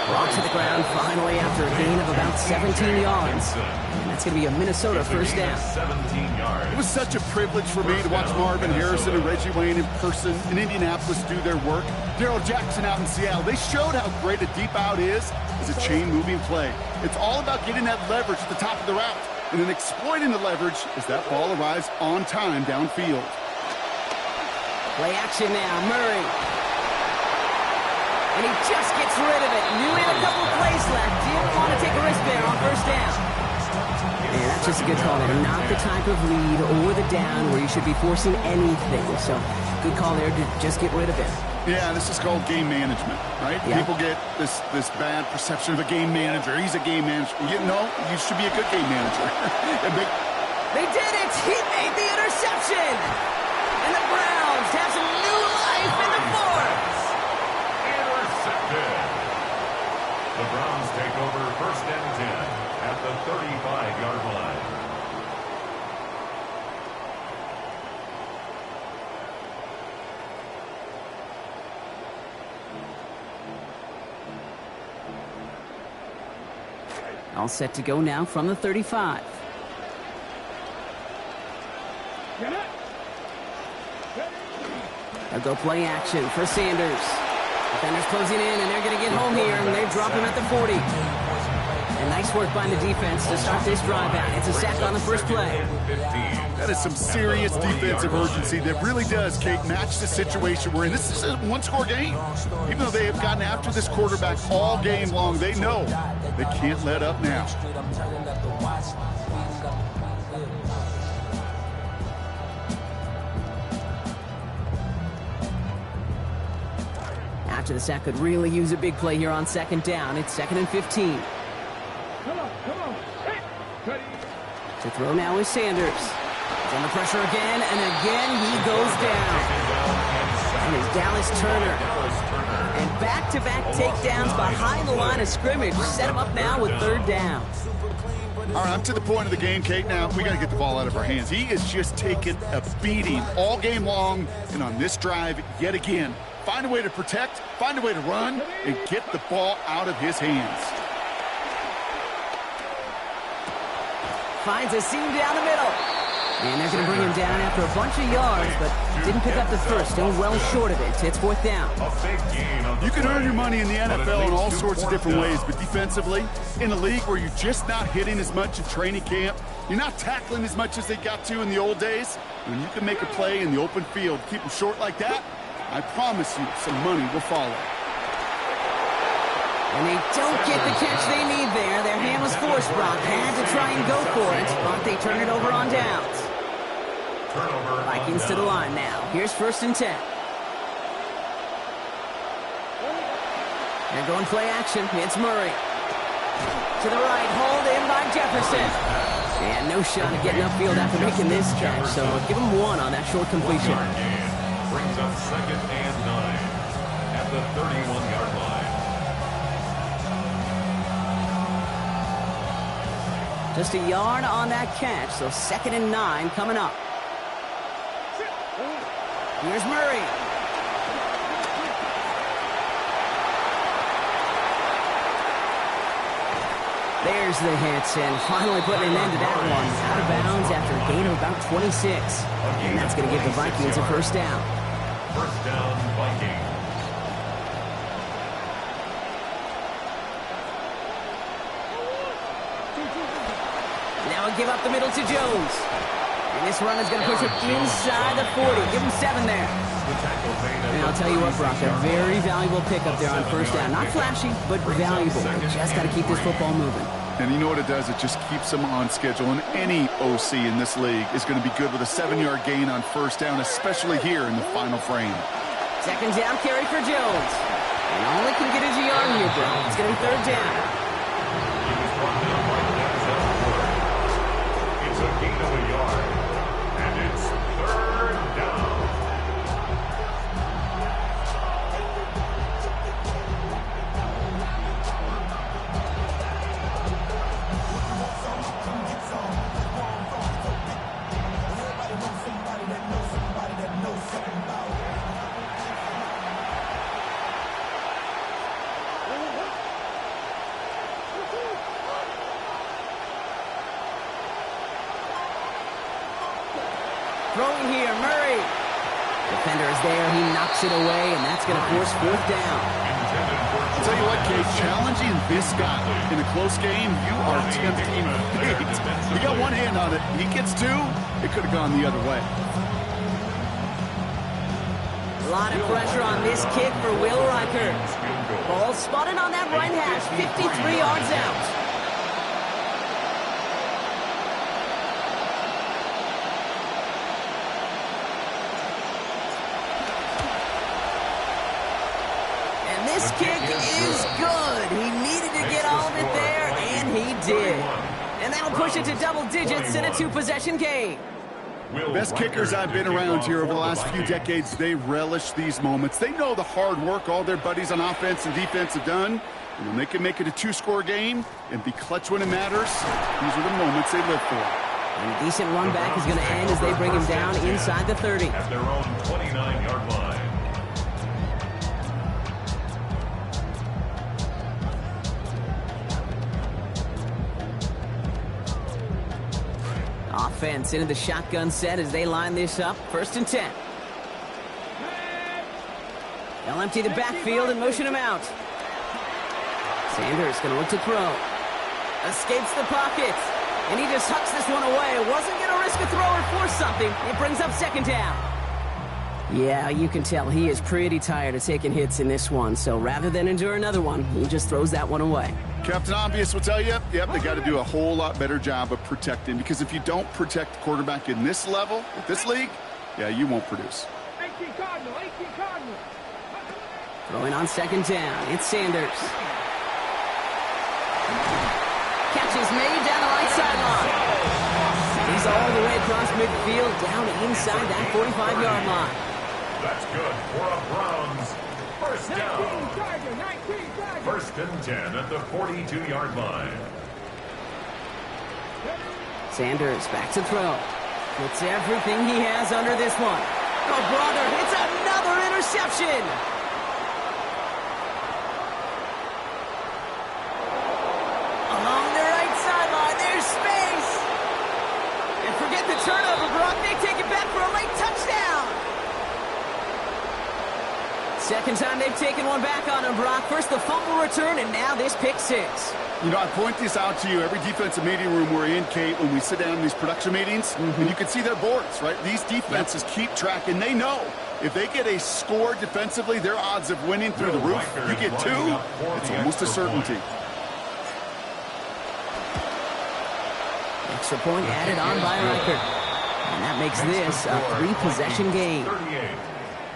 A: Brought to the ground finally after a gain of about 17 yards. And that's going to be a Minnesota first down.
B: 17 yards.
C: It was such a privilege for me to watch Marvin Harrison and Reggie Wayne in person in Indianapolis do their work. Darrell Jackson out in Seattle. They showed how great a deep out is as a chain-moving play. It's all about getting that leverage at the top of the route and then exploiting the leverage as that ball arrives on time downfield.
A: Play action now, Murray. And he just gets rid of it. Knew he had a couple of plays left. Didn't want to take a risk there on first down. And that's just a good call there. Not the type of lead or the down where you should be forcing anything. So, good call there to just get rid of it.
C: Yeah, this is called game management, right?
A: Yeah.
C: People get this bad perception of a game manager. He's a game manager. You should be a good game manager.
A: They did it! He made the interception! And the Browns have some new life in the fourth!
B: Intercepted. The Browns take over 1st and 10 at the 35-yard line.
A: All set to go now from the 35. They'll go play action for Sanders. Defenders closing in, and they're going to get home here, and they drop him at the 40. And nice work by the defense to start this drive out. It's a sack on the first play.
C: That is some serious defensive urgency that really does, Kate, match the situation we're in. This is a one-score game. Even though they have gotten after this quarterback all game long, they know they can't let up now.
A: After the sack could really use a big play here on 2nd down. It's 2nd and 15.
D: Come on. Hey, ready.
A: To throw now is Sanders. He's under pressure again, and again he goes down. And it's Dallas Turner. And back-to-back takedowns behind the line of scrimmage. Set him up now with 3rd down.
C: All right, I'm to the point of the game, Kate. Now, we got to get the ball out of our hands. He is just taking a beating all game long, and on this drive, yet again. Find a way to protect, find a way to run, and get the ball out of his hands.
A: Finds a seam down the middle. And they're going to bring him down after a bunch of yards, but didn't pick up the first. Still well short of it. It's 4th down.
C: You can earn your money in the NFL in all sorts of different ways, but defensively, in a league where you're just not hitting as much in training camp, you're not tackling as much as they got to in the old days, when you can make a play in the open field, keep them short like that, I promise you some money will follow.
A: And they don't get the catch they need there. Their hand was forced, Brock. Had to try and go for it, but they turn it over on downs. Vikings to the line now. Here's 1st and 10. They're going play action. It's Murray. To the right, hauled in by Jefferson. And no shot at getting upfield after making this catch, so give him 1 on that short completion.
B: Brings up 2nd and 9 at the 31-yard line.
A: Just a yard on that catch, so 2nd and 9 coming up. Here's Murray. There's the hits, and finally putting an end to that one. Out of bounds after a gain of about 26. And that's going to give the Vikings a 1st down.
B: 1st down, Vikings.
A: Now give up the middle to Jones. And this run is going to push it inside the 40. Give him 7 there. And I'll tell you what, Brock, a very valuable pickup there on 1st down. Not flashy, but valuable. Just got to keep this football moving.
C: And you know what it does? It just keeps them on schedule. And any OC in this league is going to be good with a 7-yard gain on 1st down, especially here in the final frame.
A: 2nd down carry for Jones. And all he can get is a yard here, bro. It's going to be third down.
B: He was brought down by Denzel Ward. It's a gain of a yard. And it's third down.
A: Throwing here, Murray. Defender is there. He knocks it away, and that's going to force fourth down.
C: I'll tell you what, Kate, challenging this guy in a close game, you are tempting fate. You got one hand on it. He gets two, it could have gone the other way.
A: A lot of pressure on this kick for Will Riker. Ball spotted on that right hash, 53 yards out. This kick is good. He needed to get all of it there, and he did. And that'll push it to double digits in a two-possession game.
C: Best kickers I've been around here over the last few decades, they relish these moments. They know the hard work all their buddies on offense and defense have done. And when they can make it a two-score game and be clutch when it matters, these are the moments they live for.
A: And a decent run back is going to end as they bring him down inside the 30.
B: At their own 29-yard line.
A: Offense into the shotgun set as they line this up. First and 10. They'll empty the backfield and motion him out. Sanders going to look to throw. Escapes the pocket. And he just hucks this one away. Wasn't going to risk a throw or force something. It brings up second down. Yeah, you can tell he is pretty tired of taking hits in this one. So rather than endure another one, he just throws that one away.
C: Captain Obvious will tell you, yep, they got to do a whole lot better job of protecting, because if you don't protect the quarterback in this level, at this league, yeah, you won't produce.
D: 18 Cardinal, 18 Cardinal.
A: Throwing on second down, it's Sanders. Catch is made down the right sideline. He's all the way across midfield, down inside that 45-yard line.
B: That's good for a Browns first
D: 19
B: down.
D: Charger, 19 Charger.
B: First and 10 at the 42-yard line.
A: Sanders back to throw. Puts everything he has under this one. Oh, brother, it's another interception. Along the right sideline, there's space. And forget the turnover, Brock. They take it back for a late touchdown. Second time they've taken one back on him, Brock. First the fumble return, and now this pick six.
C: You know, I point this out to you every defensive meeting room we're in, Kate, when we sit down in these production meetings, and you can see their boards, right? These defenses keep track, and they know if they get a score defensively, their odds of winning through the roof. You get two, it's almost a certainty.
A: Extra point added on by Riker. And that makes this a three-possession game.
B: 38,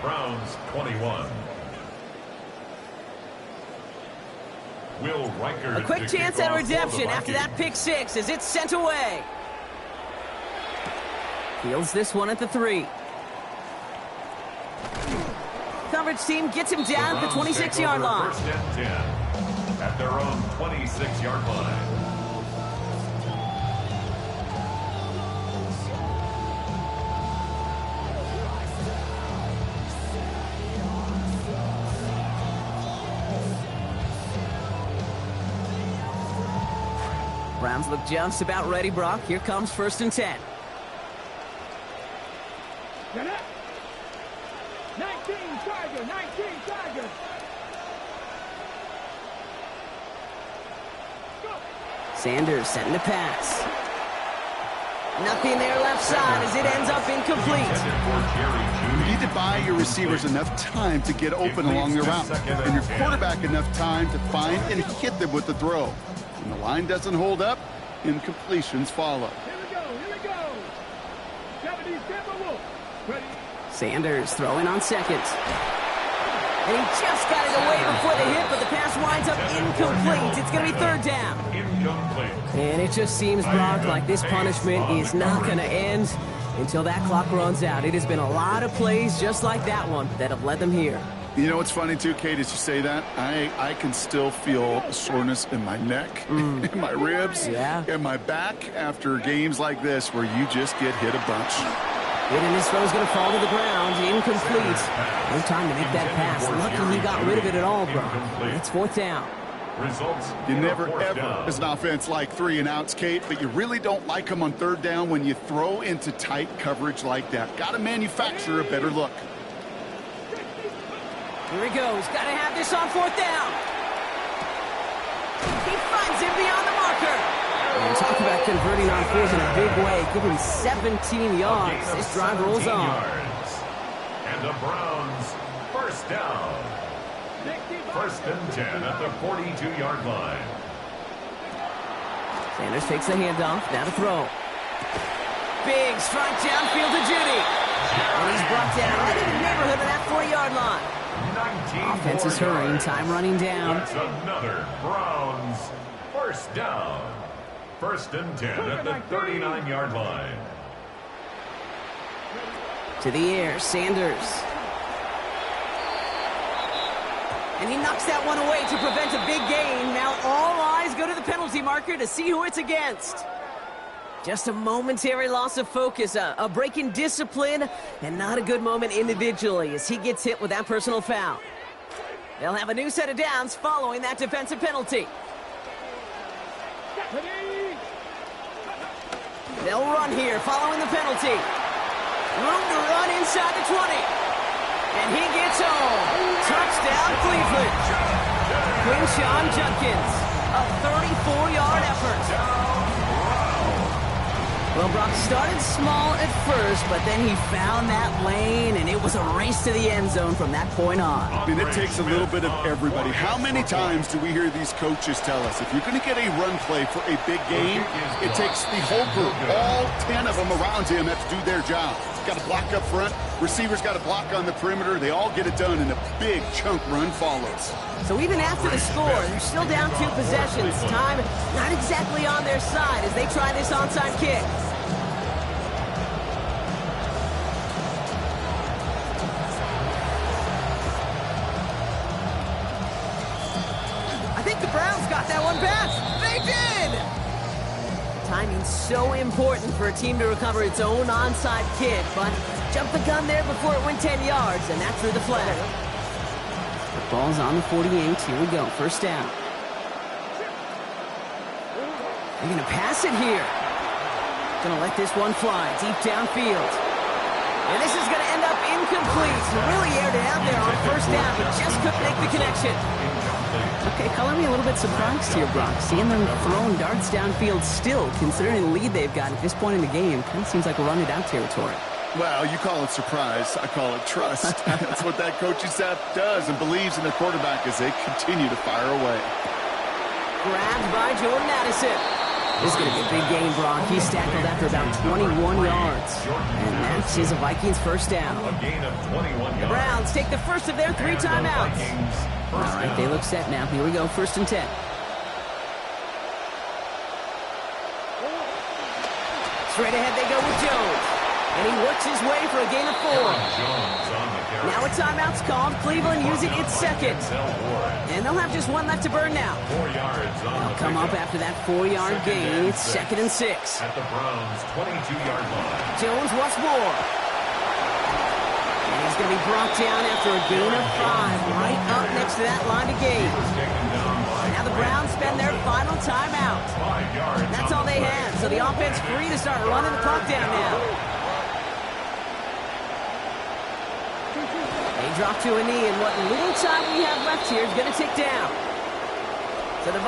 B: Browns 21. Will Riker.
A: A quick chance at redemption after that pick six as it's sent away. Fields this one at the 3. Coverage team gets him down at the 26-yard line.
B: First and 10 at their own 26-yard line.
A: Browns look just about ready, Brock. Here comes first and 10.
D: Get up. 19 Charger, 19 Charger. Go.
A: Sanders setting the pass. Nothing there left side as it ends up incomplete.
C: You need to buy your receivers enough time to get open along their route, and your quarterback enough time to find and hit them with the throw. When the line doesn't hold up, incompletions follow.
D: Here we go, here we go. 70 Timberwolves. Ready.
A: Sanders throwing on second. And he just got it away before the hit, but the pass winds up incomplete. It's going to be third down.
B: Incomplete.
A: And it just seems, Brock, like this punishment is not going to end until that clock runs out. It has been a lot of plays just like that one that have led them here.
C: You know what's funny, too, Kate, as you say that? I can still feel soreness in my neck, in my ribs, in my back after games like this where you just get hit a bunch.
A: And this throw's going to fall to the ground, incomplete. No time to make that pass. Lucky he got rid of it at all, Brock. It's fourth down.
B: Results.
C: You
B: in a
C: never,
B: fourth
C: ever,
B: down.
C: as an offense, like 3 and outs, Kate, but you really don't like them on third down when you throw into tight coverage like that. Got to manufacture a better look.
A: Here he goes. Got to have this on fourth down. He finds him beyond the marker. And talk about converting on fourth in a big way. Give him 17 yards. This drive rolls on.
B: And the Browns first down. First and 10 at the 42-yard line.
A: Sanders takes the handoff. Now to throw. Big strike downfield to Judy. And he's brought down right in the neighborhood of that 40-yard line. Offense is hurrying. Time running down.
B: That's another Browns first down. First and 10 at the 39-yard line.
A: To the air, Sanders. And he knocks that one away to prevent a big gain. Now all eyes go to the penalty marker to see who it's against. Just a momentary loss of focus, a break in discipline, and not a good moment individually as he gets hit with that personal foul. They'll have a new set of downs following that defensive penalty. They'll run here following the penalty. Room to run inside the 20. And he gets home. Touchdown, Cleveland. Quinshon Judkins, a 34-yard effort. Well, Brock started small at first, but then he found that lane, and it was a race to the end zone from that point on.
C: I mean, it takes a little bit of everybody. How many times do we hear these coaches tell us, if you're going to get a run play for a big game, it takes the whole group, all 10 of them around him have to do their job. Got to block up front. Receivers got to block on the perimeter. They all get it done, and a big chunk run follows.
A: So even after the score, they're still down 2 possessions. Time not exactly on their side as they try this onside kick. I think the Browns got that one back. They did! Timing's so important for a team to recover its own onside kick, but jumped the gun there before it went 10 yards, and that threw the flag. The ball's on the 48. Here we go. First down. They're going to pass it here. Going to let this one fly deep downfield. And this is going to end up incomplete. Really aired it out there on first down, but just couldn't make the connection. Okay, color me a little bit surprised here, Brock. Seeing them throwing darts downfield still, considering the lead they've got at this point in the game, kind of seems like a run-it-out territory.
C: Well, you call it surprise. I call it trust. That's what that coaching staff does and believes in their quarterback as they continue to fire away.
A: Grabbed by Jordan Addison. This is going to be a big game, Brock. He's tackled after about 21 yards. And that is a Vikings first down.
B: A gain of 21 yards.
A: The Browns take the first of their 3 timeouts. All right, they look set now. Here we go, first and 10. Straight ahead they go with Jones. And he works his way for a gain of 4. Now a timeout's called. Cleveland using its second. And they'll have just one left to burn now.
B: 4 yards on
A: They'll
B: the
A: come up after that 4-yard gain. It's second and 6.
B: at the Browns' 22-yard line.
A: Jones wants more. And he's going to be brought down after a gain of 5. Right up next to that line of gain. Now the Browns spend their final timeout.
B: 5 yards.
A: That's all they have. So the offense free to start running the clock down now. They drop to a knee, and what little time we have left here is going to tick down. So the Vikings